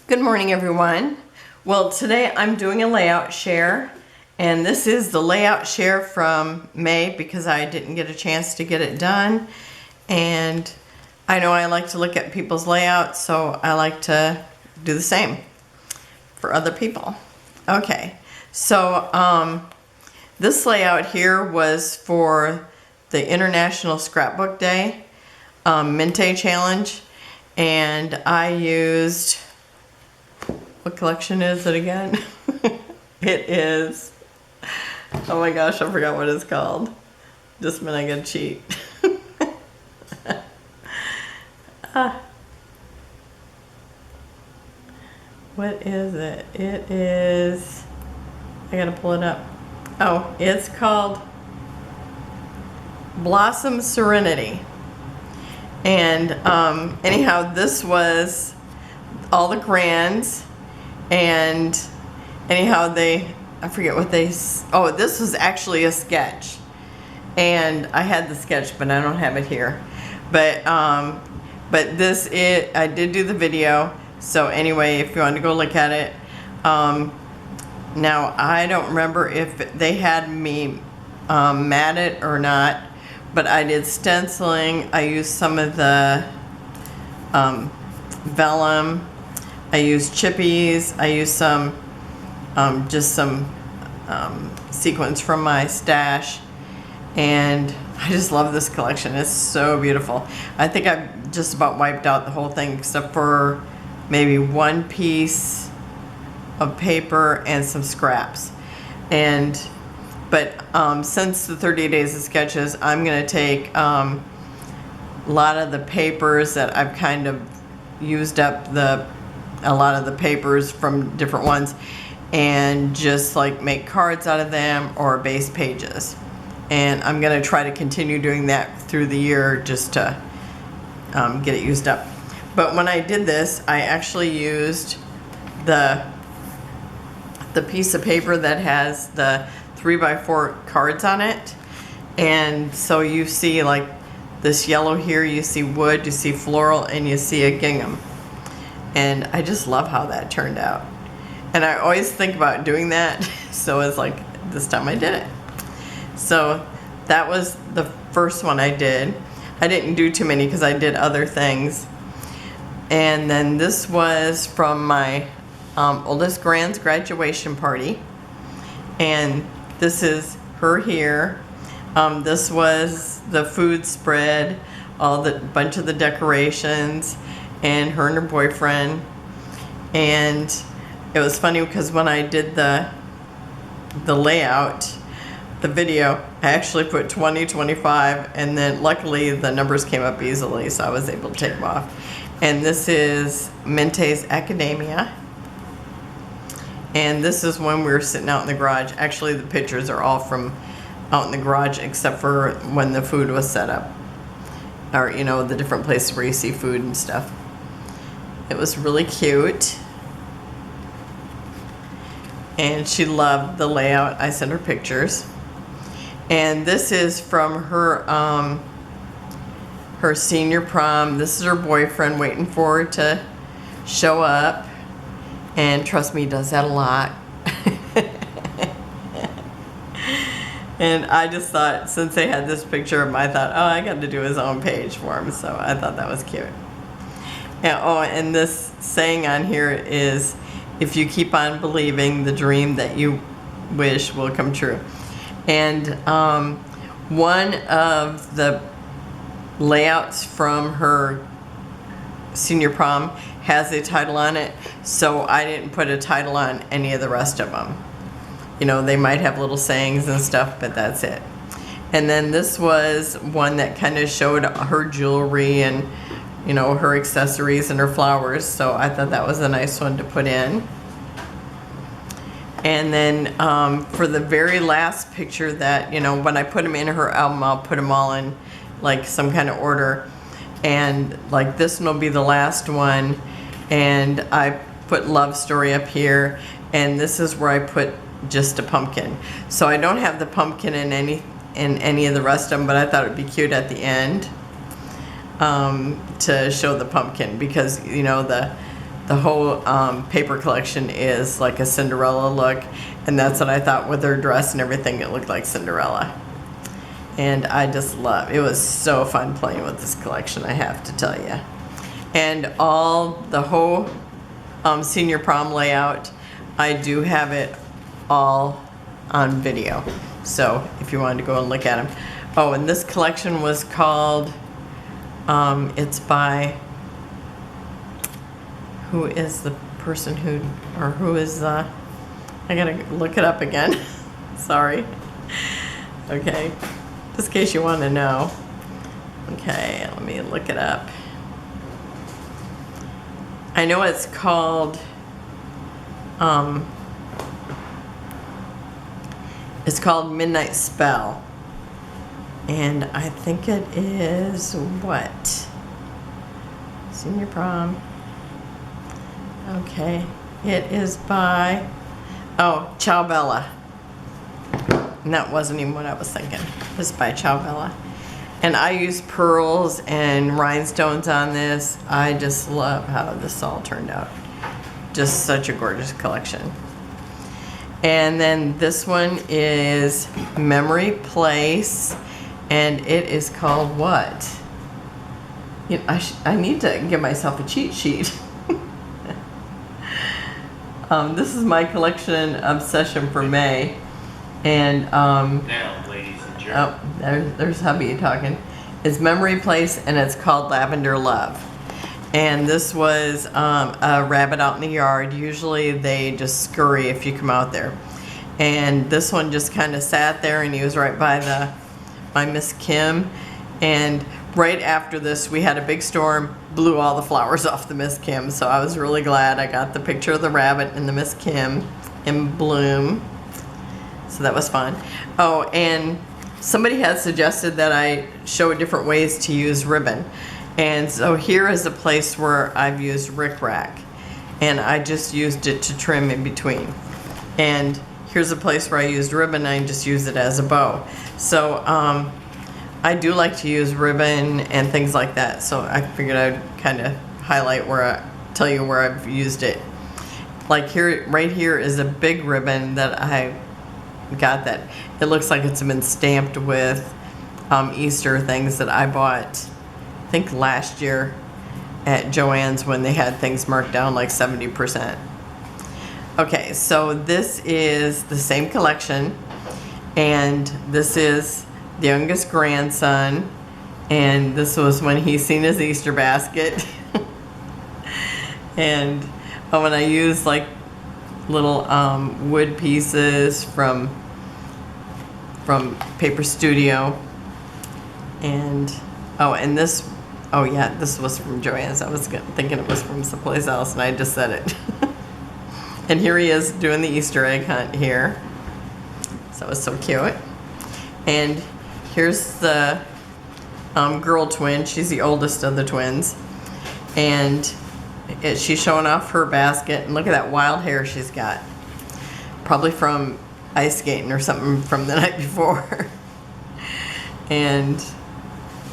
Good morning, everyone. Well, today I'm doing a layout share, and this is the layout share from May because I didn't get a chance to get it done. And I know I like to look at people's layouts, so I like to do the same for other people. Okay, so this layout here was for the International Scrapbook Day Mintay Challenge, and I used, what collection is it again? It is, oh my gosh, I forgot what it's called. Just a minute, I gotta cheat. What is it? It is, I gotta pull it up. Oh, it's called Blossom Serenity. And anyhow, this was all the grands, and anyhow I forget what this was actually a sketch, and I had the sketch but I don't have it here, but I did do the video, so anyway, if you want to go look at it. Now I don't remember if they had me mat it or not, but I did stenciling. I used some of the vellum. I used chippies. I used some just some sequins from my stash, and I just love this collection. It's so beautiful. I think I've just about wiped out the whole thing except for maybe one piece of paper and some scraps. But since the 30 days of sketches, I'm going to take a lot of the papers that I've kind of used up a lot of the papers from different ones, and just like make cards out of them or base pages. And I'm going to try to continue doing that through the year just to get it used up. But when I did this, I actually used the piece of paper that has the 3x4 cards on it. And so you see like this yellow here, you see wood, you see floral, and you see a gingham. And I just love how that turned out. And I always think about doing that, so it's like this time I did it. So that was the first one I did. I didn't do too many because I did other things. And then this was from my oldest grand's graduation party, and this is her here. This was the food spread, bunch of the decorations, and her and her boyfriend. And it was funny because when I did the layout, the video, I actually put 20, 25, and then luckily the numbers came up easily, so I was able to take them off. And this is Mintay's Academia. And this is when we were sitting out in the garage. Actually, the pictures are all from out in the garage except for when the food was set up. Or, you know, the different places where you see food and stuff. It was really cute. And she loved the layout. I sent her pictures. And this is from her her senior prom. This is her boyfriend waiting for her to show up. And trust me, he does that a lot. And I just thought, since they had this picture of him, I thought, oh, I got to do his own page for him. So I thought that was cute. And, and this saying on here is, if you keep on believing, the dream that you wish will come true. And one of the layouts from her senior prom has a title on it, so I didn't put a title on any of the rest of them. You know, they might have little sayings and stuff, but that's it. And then this was one that kind of showed her jewelry and, you know, her accessories and her flowers, so I thought that was a nice one to put in. And then for the very last picture that, you know, when I put them in her album, I'll put them all in like some kind of order. And like this one will be the last one. And I put Love Story up here. And this is where I put just a pumpkin. So I don't have the pumpkin in any of the rest of them, but I thought it would be cute at the end to show the pumpkin, because, you know, the whole paper collection is like a Cinderella look, and that's what I thought with her dress and everything. It looked like Cinderella, and I just love it. Was so fun playing with this collection, I have to tell you. And the whole senior prom layout, I do have it all on video, so if you wanted to go and look at them. Oh, and this collection was called, it's by, who is the person who is, I gotta look it up again. Sorry. Okay, just in case you want to know. Okay, let me look it up. I know it's called, it's called Midnight Spell. And I think it is what? Senior prom. Okay, it is by, Ciao Bella. And that wasn't even what I was thinking. It was by Ciao Bella. And I used pearls and rhinestones on this. I just love how this all turned out. Just such a gorgeous collection. And then this one is Memory Place, and it is called what? You know, I need to give myself a cheat sheet. This is my collection obsession for May, and now, ladies and gentlemen. there's hubby talking. It's Memory Place, and it's called Lavender Love. And this was a rabbit out in the yard. Usually they just scurry if you come out there. And this one just kind of sat there, and he was right by my Miss Kim. And right after this, we had a big storm, blew all the flowers off the Miss Kim. So I was really glad I got the picture of the rabbit and the Miss Kim in bloom. So that was fun. Oh, and somebody had suggested that I show different ways to use ribbon. And so here is a place where I've used rickrack, and I just used it to trim in between. And here's a place where I used ribbon, and I just use it as a bow. So I do like to use ribbon and things like that. So I figured I'd kind of highlight tell you where I've used it. Like here, right here is a big ribbon that I got that it looks like it's been stamped with Easter things that I bought, I think last year at Joann's when they had things marked down like 70%. Okay, so this is the same collection, and this is the youngest grandson, and this was when he seen his Easter basket. And when I used like little wood pieces from Paper Studio, and this was from Joann's. I was thinking it was from someplace else, and I just said it. And here he is doing the Easter egg hunt here. So it was so cute. And here's the girl twin. She's the oldest of the twins, and she's showing off her basket, and look at that wild hair she's got. Probably from ice skating or something from the night before. And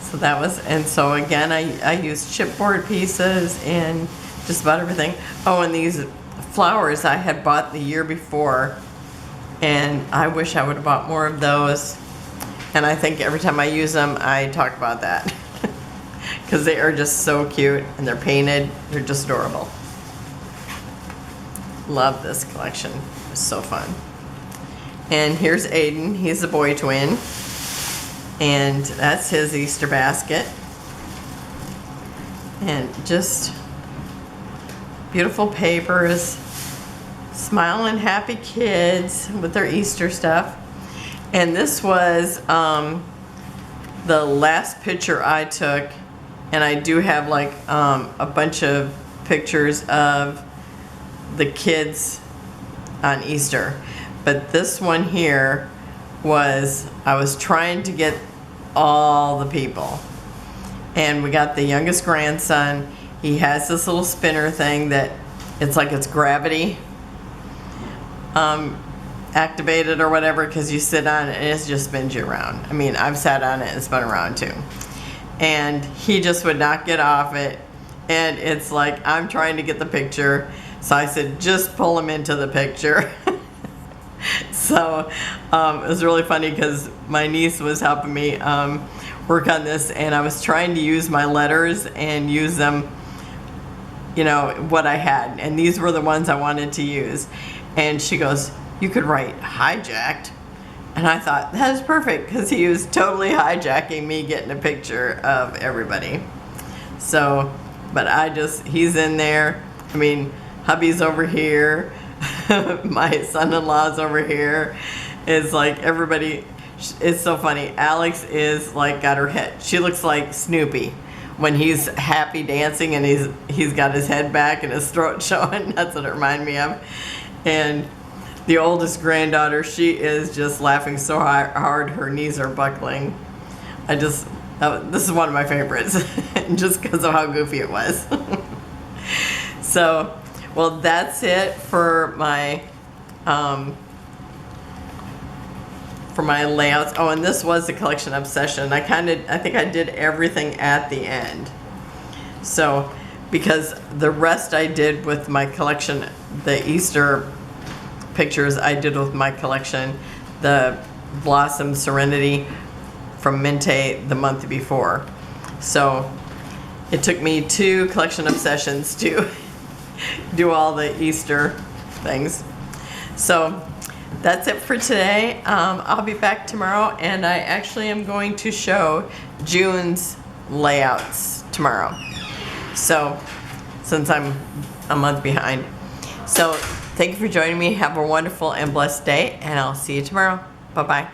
so that was, and so again, I used chipboard pieces and just about everything. Oh, and these flowers I had bought the year before, and I wish I would have bought more of those. And I think every time I use them, I talk about that. Because they are just so cute, and they're painted. They're just adorable. Love this collection. It's so fun. And here's Aiden. He's a boy twin. And that's his Easter basket. And just beautiful papers. Smiling, happy kids with their Easter stuff. And this was the last picture I took. And I do have like a bunch of pictures of the kids on Easter. But this one here I was trying to get all the people. And we got the youngest grandson. He has this little spinner thing that it's like it's gravity activated or whatever, because you sit on it and it just spins you around. I mean, I've sat on it and spun around too. And he just would not get off it. and it's like I'm trying to get the picture. So I said, just pull him into the picture. So it was really funny because my niece was helping me work on this, and I was trying to use my letters and use them, you know, what I had, and these were the ones I wanted to use. And she goes, you could write hijacked. And I thought, that is perfect, because he was totally hijacking me getting a picture of everybody. So, but he's in there. I mean, hubby's over here. My son-in-law's over here. It's like everybody, it's so funny. Alex is like got her head, she looks like Snoopy when he's happy dancing and he's got his head back and his throat showing. That's what it reminded me of. And the oldest granddaughter, she is just laughing so hard her knees are buckling. This is one of my favorites, just because of how goofy it was. So, well, that's it for my layouts. Oh, and this was the collection obsession. I think I did everything at the end. So, because the rest I did with my collection, the Easter pictures I did with my collection, the Blossom Serenity from Mintay the month before. So it took me 2 collection obsessions to do all the Easter things. So that's it for today. I'll be back tomorrow, and I actually am going to show June's layouts tomorrow. So since I'm a month behind. So thank you for joining me. Have a wonderful and blessed day, and I'll see you tomorrow. Bye-bye.